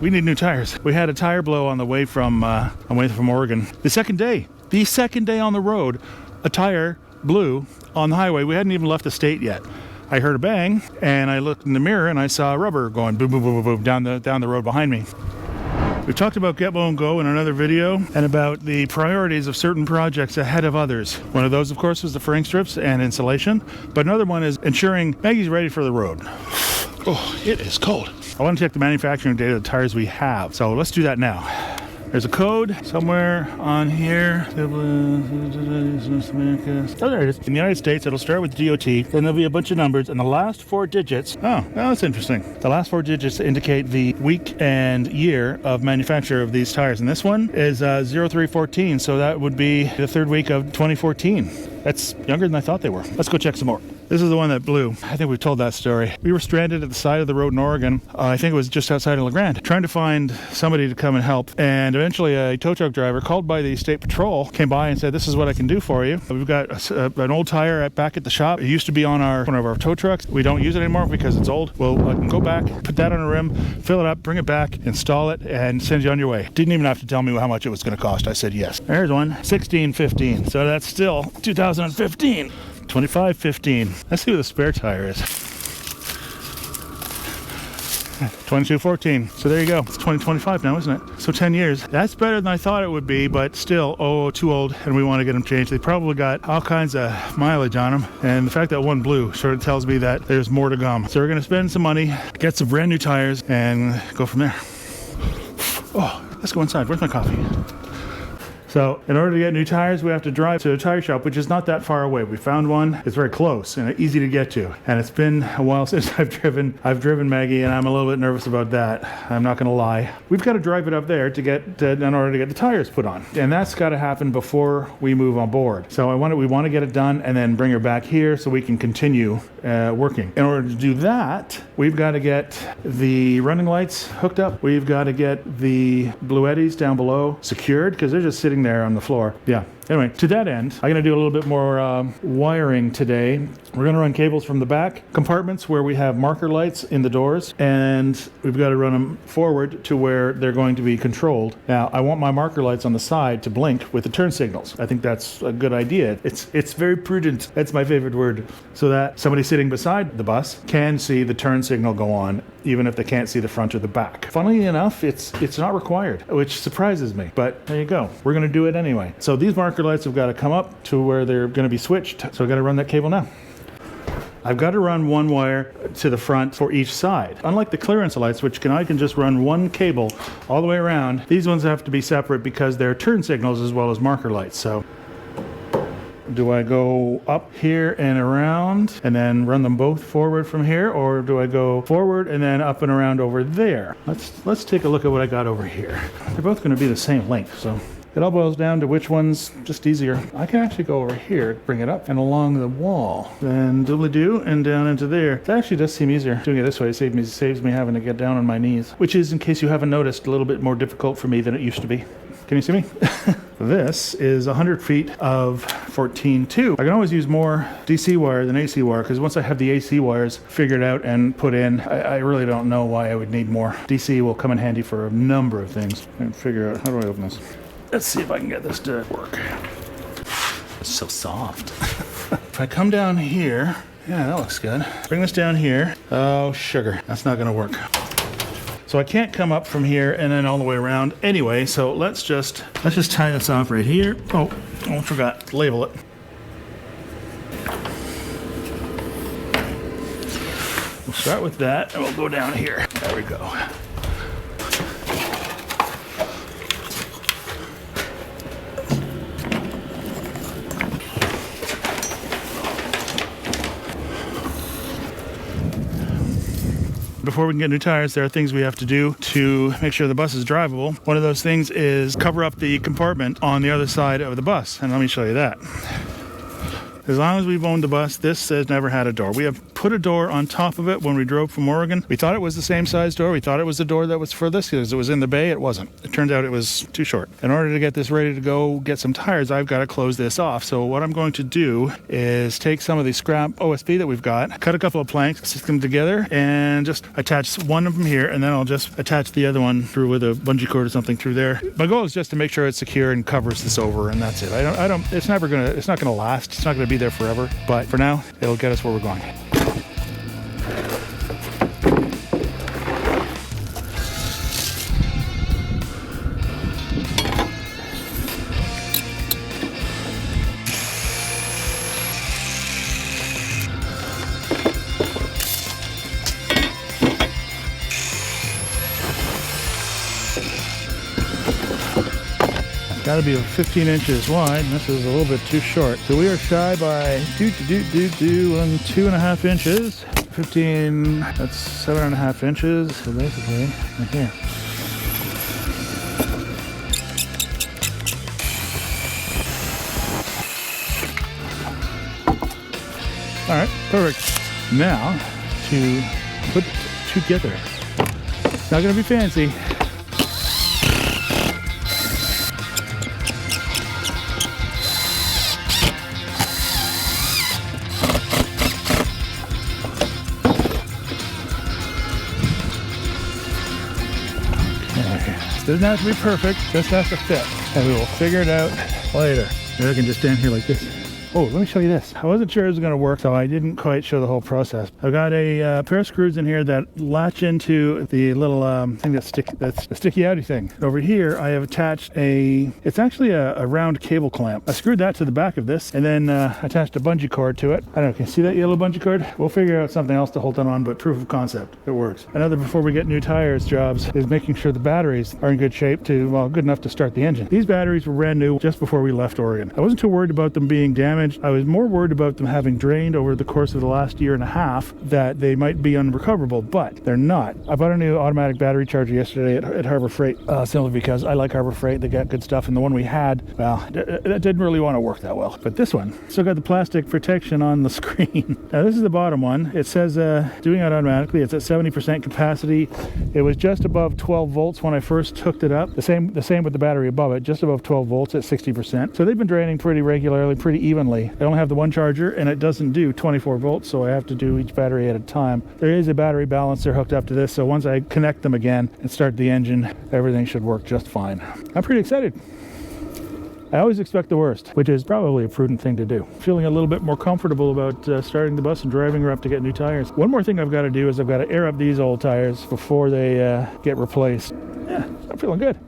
We need new tires. We had a tire blow on the way from Oregon. The second day on the road, a tire blew on the highway. We hadn't even left the state yet. I heard a bang, and I looked in the mirror, and I saw rubber going boom, boom, boom, boom, boom down the road behind me. We talked about Get Low and Go in another video, and about the priorities of certain projects ahead of others. One of those, of course, was the fraying strips and insulation, but another one is ensuring Maggie's ready for the road. Oh, it is cold. I want to check the manufacturing data of the tires we have, so let's do that now. There's a code somewhere on here. Oh, there it is. In the United States, it'll start with DOT, then there'll be a bunch of numbers, and the last 4 digits, oh, that's interesting. The last 4 digits indicate the week and year of manufacture of these tires, and this one is 0314, so that would be the 3rd week of 2014. That's younger than I thought they were. Let's go check some more. This is the one that blew. I think we've told that story. We were stranded at the side of the road in Oregon. I think it was just outside of La Grande, trying to find somebody to come and help. And eventually a tow truck driver called by the state patrol came by and said, this is what I can do for you. We've got an old tire back at the shop. It used to be on one of our tow trucks. We don't use it anymore because it's old. Well, I can go back, put that on a rim, fill it up, bring it back, install it, and send you on your way. Didn't even have to tell me how much it was going to cost. I said yes. There's one, 1615. So that's still 2015. 2515. Let's see what the spare tire is. 2214. So there you go. It's 2025 now, isn't it? So 10 years. That's better than I thought it would be, but still, too old, and we want to get them changed. They probably got all kinds of mileage on them, and the fact that one blew sort of tells me that there's more to come. So we're going to spend some money, get some brand new tires, and go from there. Oh, let's go inside. Where's my coffee? So in order to get new tires, we have to drive to a tire shop, which is not that far away. We found one. It's very close and easy to get to. And it's been a while since I've driven Maggie, and I'm a little bit nervous about that. I'm not going to lie. We've got to drive it up there in order to get the tires put on. And that's got to happen before we move on board. So we want to get it done and then bring her back here so we can continue working. In order to do that, we've got to get the running lights hooked up. We've got to get the Bluettis down below secured because they're just sitting there on the floor. Yeah. Anyway, to that end, I'm going to do a little bit more wiring today. We're going to run cables from the back compartments where we have marker lights in the doors, and we've got to run them forward to where they're going to be controlled. Now, I want my marker lights on the side to blink with the turn signals. I think that's a good idea. It's very prudent. That's my favorite word. So that somebody sitting beside the bus can see the turn signal go on, even if they can't see the front or the back. Funnily enough, it's not required, which surprises me. But there you go. We're going to do it anyway. So these marker lights have got to come up to where they're going to be switched. So I've got to run that cable now. I've got to run one wire to the front for each side. Unlike the clearance lights, which I can just run one cable all the way around, these ones have to be separate because they're turn signals as well as marker lights. So do I go up here and around and then run them both forward from here, or do I go forward and then up and around over there? Let's take a look at what I got over here. They're both going to be the same length, so it all boils down to which one's just easier. I can actually go over here, bring it up and along the wall, then doobly-doo and down into there. It actually does seem easier doing it this way. It saves me having to get down on my knees, which is, in case you haven't noticed, a little bit more difficult for me than it used to be. Can you see me? This is 100 feet of 14.2. I can always use more DC wire than AC wire, because once I have the AC wires figured out and put in, I really don't know why I would need more. DC will come in handy for a number of things. And figure out, how do I open this? Let's see if I can get this to work. It's so soft. If I come down here, yeah, that looks good. Bring this down here. Oh, sugar. That's not gonna work. So I can't come up from here and then all the way around anyway, so let's just tie this off right here. Oh, I forgot to label it. We'll start with that and we'll go down here. There we go. Before we can get new tires, there are things we have to do to make sure the bus is drivable. One of those things is cover up the compartment on the other side of the bus, and let me show you that. As long as we've owned the bus, this has never had a door. We have put a door on top of it when we drove from Oregon. We thought it was the same size door. We thought it was the door that was for this because it was in the bay. It wasn't. It turned out it was too short. In order to get this ready to go get some tires, I've got to close this off. So what I'm going to do is take some of the scrap OSB that we've got, cut a couple of planks, stick them together, and just attach one of them here, and then I'll just attach the other one through with a bungee cord or something through there. My goal is just to make sure it's secure and covers this over, and that's it. It's not gonna last. It's not gonna be there forever, but for now, it'll get us where we're going. Got to be 15 inches wide, and this is a little bit too short. So we are shy by 2.5 inches. 15, that's 7.5 inches. So basically, right here. All right, perfect. Now to put it together. Not gonna be fancy. Doesn't have to be perfect, just has to fit. And we will figure it out later. Maybe I can just stand here like this. Oh, let me show you this. I wasn't sure it was going to work, so I didn't quite show the whole process. I've got a pair of screws in here that latch into the little thing that's a sticky outy thing. Over here, I have attached it's actually a round cable clamp. I screwed that to the back of this and then attached a bungee cord to it. I don't know, can you see that yellow bungee cord? We'll figure out something else to hold that on, but proof of concept, it works. Another before we get new tires jobs is making sure the batteries are in good shape good enough to start the engine. These batteries were brand new just before we left Oregon. I wasn't too worried about them being damaged. I was more worried about them having drained over the course of the last year and a half, that they might be unrecoverable, but they're not. I bought a new automatic battery charger yesterday at Harbor Freight, simply because I like Harbor Freight. They got good stuff, and the one we had, well, that didn't really want to work that well. But this one still got the plastic protection on the screen. Now this is the bottom one. It says doing it automatically. It's at 70% capacity. It was just above 12 volts when I first hooked it up. The same with the battery above it, just above 12 volts at 60%. So they've been draining pretty regularly, pretty evenly. I only have the one charger, and it doesn't do 24 volts, so I have to do each battery at a time. There is a battery balancer hooked up to this, so once I connect them again and start the engine, everything should work just fine. I'm pretty excited. I always expect the worst, which is probably a prudent thing to do. Feeling a little bit more comfortable about starting the bus and driving her up to get new tires. One more thing I've got to do is I've got to air up these old tires before they get replaced. Yeah, I'm feeling good.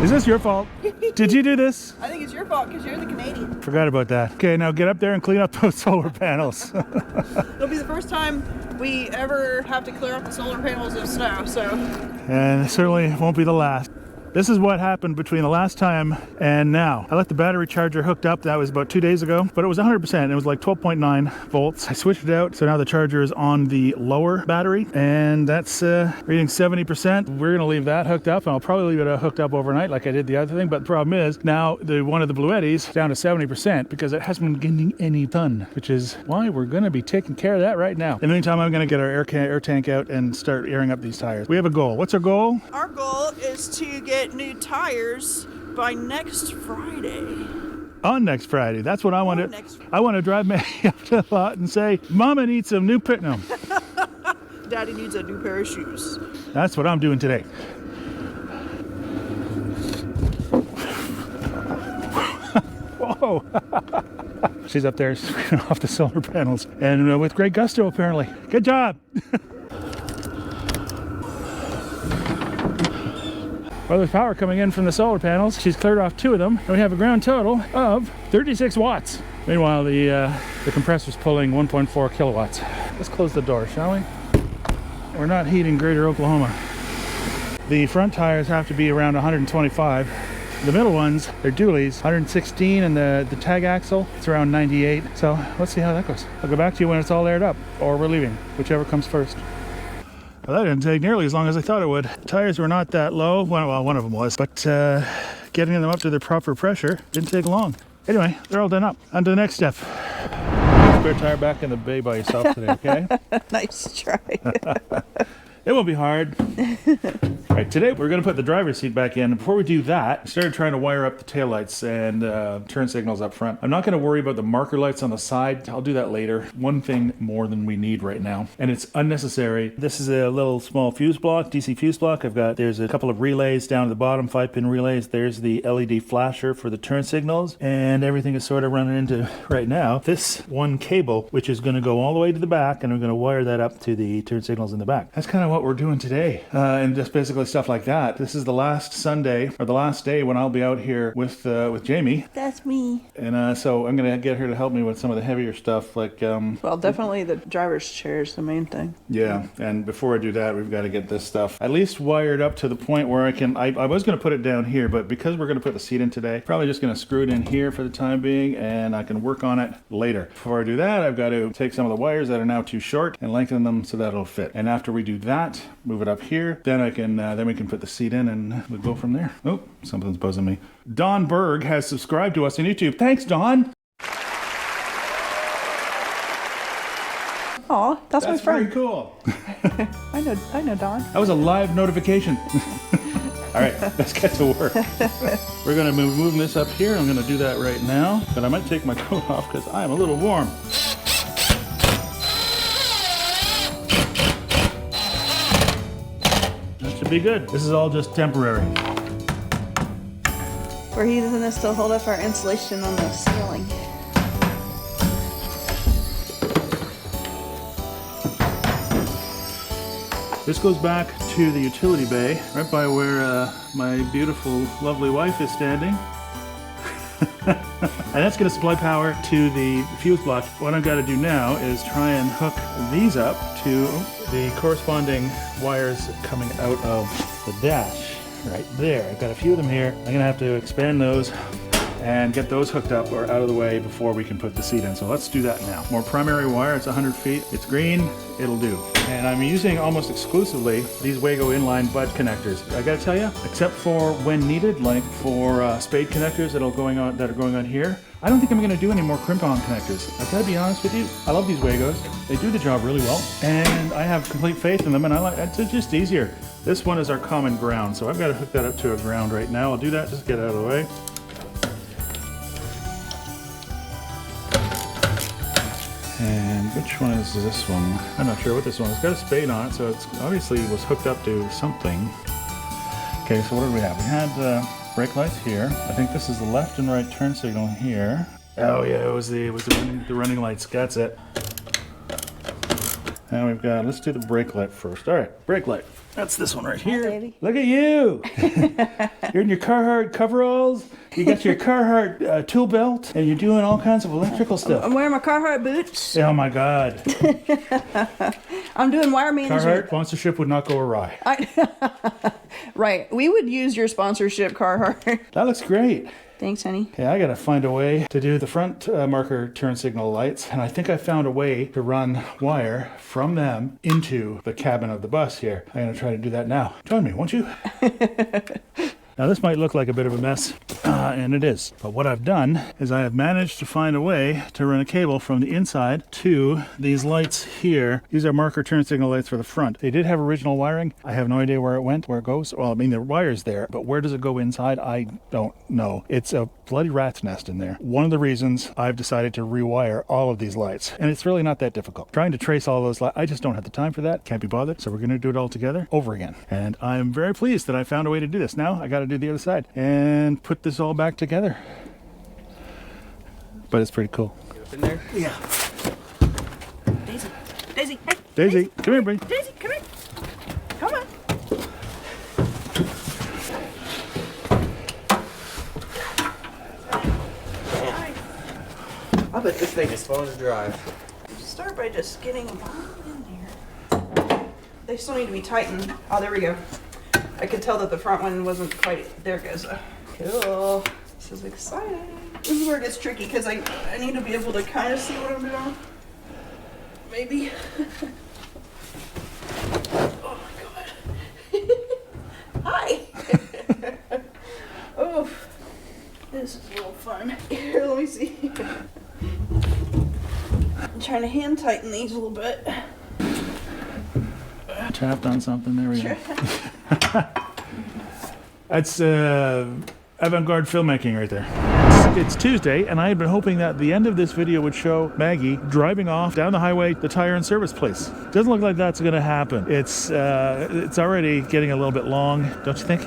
Is this your fault? Did you do this? I think it's your fault because you're the Canadian. Forgot about that. Okay, now get up there and clean up those solar panels. It'll be the first time we ever have to clear up the solar panels of snow, so. And it certainly won't be the last. This is what happened between the last time and now. I left the battery charger hooked up. That was about 2 days ago, but it was 100%. It was like 12.9 volts. I switched it out, so now the charger is on the lower battery, and that's reading 70%. We're gonna leave that hooked up, and I'll probably leave it hooked up overnight like I did the other thing, but the problem is now one of the Bluettis down to 70% because it hasn't been getting any fun, which is why we're gonna be taking care of that right now. In the meantime, I'm gonna get our air tank out and start airing up these tires. We have a goal. What's our goal? Our goal is to get new tires by next Friday. On next Friday. That's what I want to. I want to drive Maggie up to the lot and say, "Mama needs some new no. Daddy needs a new pair of shoes." That's what I'm doing today. Whoa! She's up there screwing off the solar panels, and with great gusto, apparently. Good job. Well, there's power coming in from the solar panels. She's cleared off 2 of them, and we have a ground total of 36 watts. Meanwhile, the compressor's pulling 1.4 kilowatts. Let's close the door, shall we? We're not heating Greater Oklahoma. The front tires have to be around 125. The middle ones, they're dualies, 116, and the tag axle, it's around 98. So let's see how that goes. I'll go back to you when it's all aired up, or we're leaving, whichever comes first. Well, that didn't take nearly as long as I thought it would. Tires were not that low. Well, one of them was, but getting them up to their proper pressure didn't take long. Anyway, they're all done up. On to the next step. Spare tire back in the bay by yourself today, okay? Nice try. It won't be hard. All right, today we're going to put the driver's seat back in. Before we do that, I started trying to wire up the taillights and turn signals up front. I'm not going to worry about the marker lights on the side. I'll do that later. One thing more than we need right now, and it's unnecessary. This is a little small fuse block, DC fuse block. There's a couple of relays down at the bottom, 5-pin relays. There's the LED flasher for the turn signals, and everything is sort of running into right now this one cable, which is going to go all the way to the back, and I'm going to wire that up to the turn signals in the back. That's kind of what we're doing today, and just basically stuff like that. This is the last Sunday, or the last day when I'll be out here with Jamie. That's me. And so I'm gonna get her to help me with some of the heavier stuff, like Well, definitely the driver's chair is the main thing. yeah. And before I do that, we've got to get this stuff at least wired up to the point where I can. I was gonna put it down here, but because we're gonna put the seat in today, probably just gonna screw it in here for the time being, and I can work on it later. Before I do that, I've got to take some of the wires that are now too short and lengthen them so that it'll fit. And after we do that, move it up here, then I can then we can put the seat in and we'll go from there. Oh, something's buzzing me. Don Berg has subscribed to us on YouTube. Thanks, Don. Aw, that's my friend. Very cool. I know Don. That was a live notification. All right, let's get to work. We're gonna be moving this up here. I'm gonna do that right now, but I might take my coat off because I'm a little warm. That should be good. This is all just temporary. We're using this to hold up our insulation on the ceiling. This goes back to the utility bay, right by where my beautiful, lovely wife is standing. And that's going to supply power to the fuse block. What I've got to do now is try and hook these up to the corresponding wires coming out of the dash right there. I've got a few of them here. I'm going to have to expand those and get those hooked up or out of the way before we can put the seat in. So let's do that now. More primary wire, it's 100 feet. It's green, it'll do. And I'm using almost exclusively these Wago inline bud connectors. I gotta tell you, except for when needed, like for spade connectors that are going on here, I don't think I'm gonna do any more crimp-on connectors. I gotta be honest with you, I love these Wagos. They do the job really well, and I have complete faith in them, and it's just easier. This one is our common ground, so I've got to hook that up to a ground right now. I'll do that, just get out of the way. And which one is this one? I'm not sure what this one is. It's got a spade on it, so it's obviously was hooked up to something. Okay, so what did we have? We had brake lights here. I think this is the left and right turn signal here. Oh yeah, it was the running lights. That's it. Now we've got, let's do the brake light first. All right, brake light. That's this one right here. Hi, baby. Look at you. You're in your Carhartt coveralls. You got your Carhartt tool belt, and you're doing all kinds of electrical stuff. I'm wearing my Carhartt boots. Oh my God. I'm doing wire management. Carhartt sponsorship would not go awry. Right. We would use your sponsorship, Carhartt. That looks great. Thanks, honey. Okay, I gotta find a way to do the front marker turn signal lights, and I think I found a way to run wire from them into the cabin of the bus here. I'm gonna try to do that now. Join me, won't you? Now this might look like a bit of a mess, and it is. But what I've done is I have managed to find a way to run a cable from the inside to these lights here. These are marker turn signal lights for the front. They did have original wiring. I have no idea where it went, where it goes. Well, I mean, the wire's there, but where does it go inside? I don't know. It's a bloody rat's nest in there. One of the reasons I've decided to rewire all of these lights, and it's really not that difficult. Trying to trace all those lights, I just don't have the time for that. Can't be bothered. So we're going to do it all together over again. And I'm very pleased that I found a way to do this. Now I got to do the other side and put this all back together. But it's pretty cool. Get up in there? Yeah. Daisy. Daisy. Hey. Daisy, come here, buddy. Daisy, come here. Come on. I bet this thing is fun to drive. Start by just getting them in there. They still need to be tightened. Oh, there we go. I could tell that the front one wasn't quite. There it goes. Cool. This is exciting. This is where it gets tricky because I need to be able to kind of see what I'm doing. Maybe. Oh my God. Hi. Oh, this is a little fun. Here, let me easy. I'm trying to hand tighten these a little bit. Tapped on something. There we go. That's avant-garde filmmaking right there. It's Tuesday, and I had been hoping that the end of this video would show Maggie driving off down the highway, the tire and service place. Doesn't look like that's going to happen. It's already getting a little bit long, don't you think?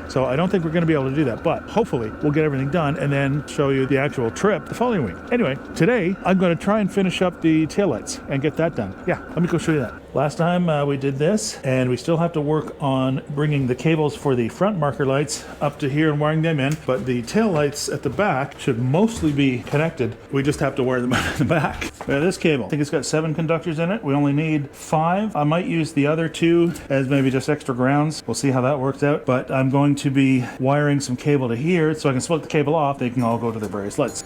So I don't think we're going to be able to do that, but hopefully we'll get everything done and then show you the actual trip the following week. Anyway, today I'm going to try and finish up the taillights and get that done. Yeah, let me go show you that. Last time we did this, and we still have to work on bringing the cables for the front marker lights up to here and wiring them in, but the tail lights at the back should mostly be connected. We just have to wire them out in the back. This cable, I think it's got 7 conductors in it. We only need 5. I might use the other 2 as maybe just extra grounds. We'll see how that works out, but I'm going to be wiring some cable to here so I can split the cable off. They can all go to their various lights.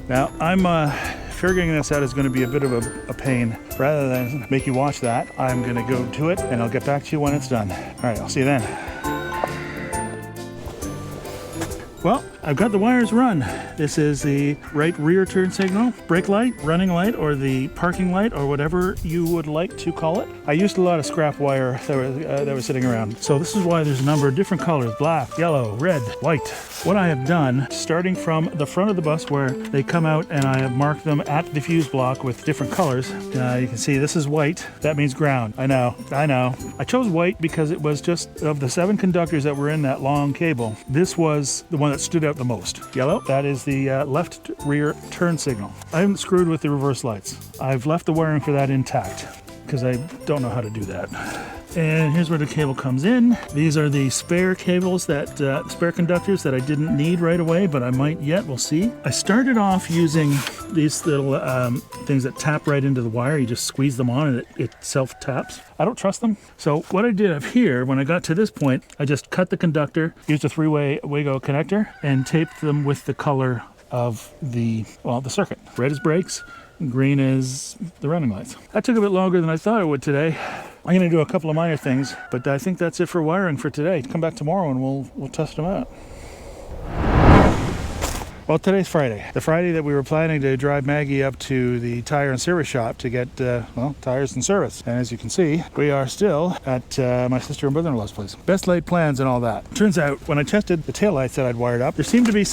Now, I'm figuring this out is going to be a bit of a pain. Rather than make you watch that, I'm going to go to it and I'll get back to you when it's done. All right, I'll see you then. Well, I've got the wires run. This is the right rear turn signal, brake light, running light, or the parking light, or whatever you would like to call it. I used a lot of scrap wire that was sitting around. So this is why there's a number of different colors: black, yellow, red, white. What I have done, starting from the front of the bus where they come out, and I have marked them at the fuse block with different colors. You can see this is white. That means ground. I know. I chose white because it was just, of the 7 conductors that were in that long cable, this was the one that stood out the most. Yellow, that is the left rear turn signal. I haven't screwed with the reverse lights. I've left the wiring for that intact because I don't know how to do that. And here's where the cable comes in. These are the spare cables, spare conductors that I didn't need right away, but I might yet. We'll see. I started off using these little things that tap right into the wire. You just squeeze them on and it self-taps. I don't trust them. So what I did up here, when I got to this point, I just cut the conductor, used a 3-way Wago connector, and taped them with the color of the circuit. Red is brakes, green is the running lights. That took a bit longer than I thought it would today. I'm going to do a couple of minor things, but I think that's it for wiring for today. Come back tomorrow and we'll test them out. Well, today's Friday. The Friday that we were planning to drive Maggie up to the tire and service shop to get, tires and service. And as you can see, we are still at my sister and brother-in-law's place. Best laid plans and all that. Turns out, when I tested the taillights that I'd wired up, there seemed to be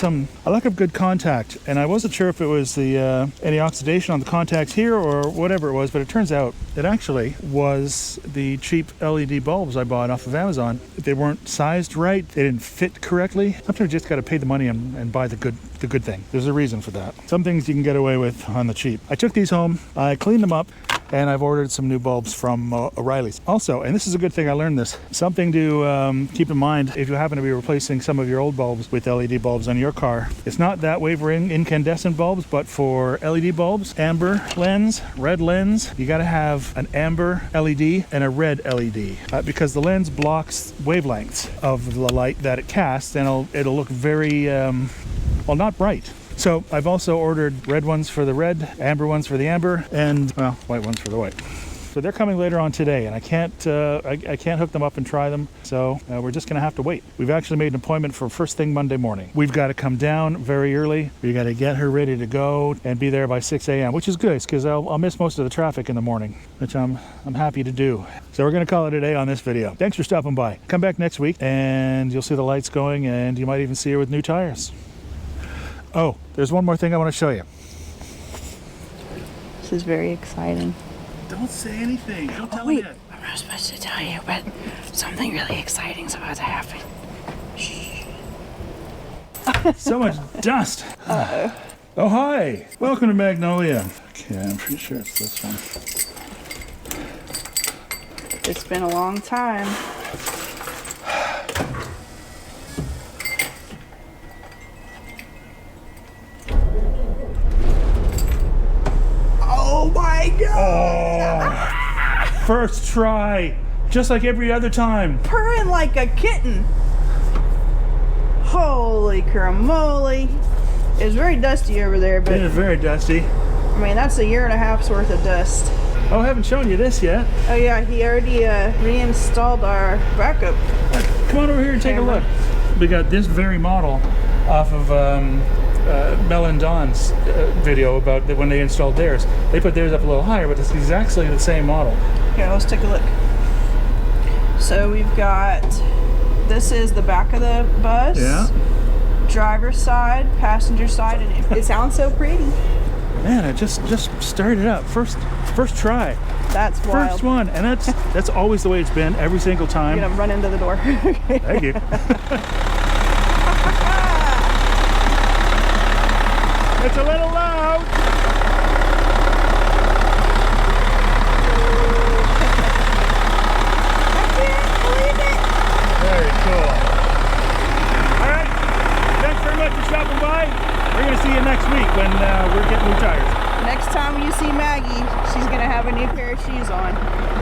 a lack of good contact. And I wasn't sure if it was the any oxidation on the contacts here or whatever it was, but it turns out it actually was the cheap LED bulbs I bought off of Amazon. They weren't sized right. They didn't fit correctly. Sometimes you just got to pay the money and buy the good thing. There's a reason for that. Some things you can get away with on the cheap. I took these home, I cleaned them up, and I've ordered some new bulbs from O'Reilly's. Also, and this is a good thing I learned this, something to keep in mind if you happen to be replacing some of your old bulbs with LED bulbs on your car. It's not that wavering incandescent bulbs, but for LED bulbs, amber lens, red lens, you gotta have an amber LED and a red LED because the lens blocks wavelengths of the light that it casts, and it'll look very not bright. So I've also ordered red ones for the red, amber ones for the amber, and white ones for the white. So they're coming later on today, and I can't hook them up and try them, so we're just gonna have to wait. We've actually made an appointment for first thing Monday morning. We've got to come down very early. We got to get her ready to go and be there by 6 a.m., which is good because I'll miss most of the traffic in the morning, which I'm happy to do. So we're gonna call it a day on this video. Thanks for stopping by. Come back next week, and you'll see the lights going, and you might even see her with new tires. Oh, there's one more thing I want to show you. This is very exciting. Don't say anything. Don't tell me wait. yet. I'm not supposed to tell you, but something really exciting is about to happen. Shh. So much dust. Oh, hi. Welcome to Magnolia. Okay, I'm pretty sure it's this one. It's been a long time. Oh my God! Oh, first try, just like every other time. Purring like a kitten. Holy cramoly. It was very dusty over there, but It is very dusty. I mean, that's a year and a half's worth of dust. Oh, I haven't shown you this yet. Oh yeah, he already reinstalled our backup. Come on over here and take a Camera. look. We got this very model off of Mel and Don's video about when they installed theirs. They put theirs up a little higher, but it's exactly the same model. Here, let's take a look. So we've got, this is the back of the bus. Yeah. Driver's side, passenger side, and it sounds so pretty. Man, it just started up. First try. That's wild. First one. And that's always the way it's been every single time. I'm gonna run into the door. Thank you. It's a little loud. I can't believe it. Very cool. All right. Thanks very much for stopping by. We're going to see you next week when we're getting new tires. Next time you see Maggie, she's gonna have a new pair of shoes on.